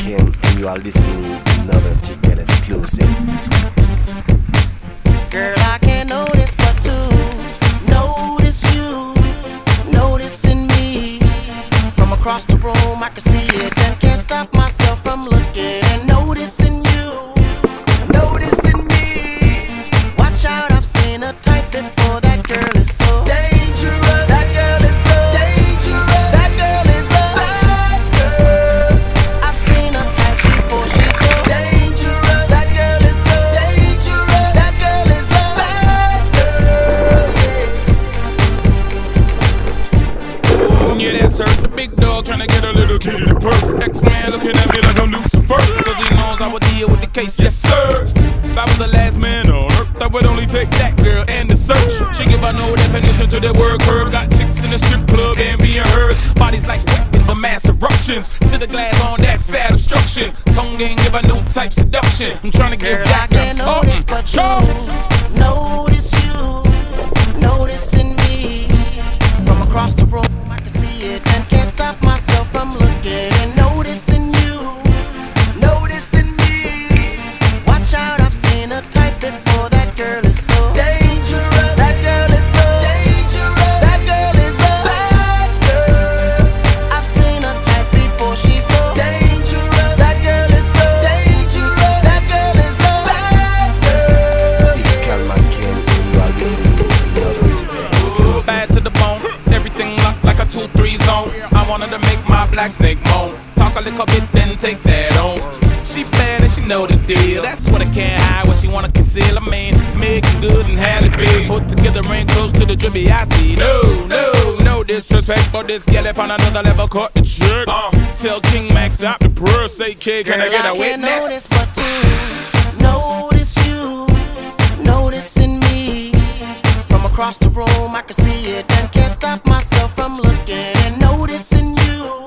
Kim, and you are listening to another Ticket exclusive. Girl, I can't notice but to notice you, noticing me. From across the room, I can see it and can't stop myself from looking and noticing you, noticing me. Watch out, I've seen a type before. That girl is so dangerous. That girl is so dangerous. That girl is a bad girl. I've seen a type before. She's so dangerous. That girl is so dangerous. That girl is a bad girl. Yeah, that's her, the big dog trying to get a little kitty to purr. X-Man looking at me like I'm Lucifer, cause he knows I would deal with the case, yes sir. If I was the last man on earth, I would only take that girl and the search. She give her no definition to the word curve. Got chicks in the strip club envying hers. Bodies like weapons of mass eruptions. Sit the glass on that fat obstruction. Tongue game give a new type seduction. I'm trying to give that girl something. But you notice you, noticing me. From across the room, I can see it and can't stop myself from looking and noticing you, noticing me. Watch out, I've seen a type before. That girl is so dangerous. That girl is so dangerous. That girl is a bad girl. I've seen a type before. She's so dangerous. That girl is so dangerous. That girl is a bad girl. It's Calman Kim, and you are listening to another Ticket exclusive. Bad to the bone, everything locked like a 2-3 zone. I wanted to make my black snake moan. Talk a little bit, then take that on. She bad and she know the deal. That's what I can't hide, what she wanna conceal. I mean, making good and had it big. Put together ain't close to the drippy I see. No disrespect, but this gal up on another level caught the trick. Tell King Max stop the prayer, say kid, can I get a witness? Can't notice but to notice you, noticing me. From across the room, I can see it and can't stop myself from looking and noticing you.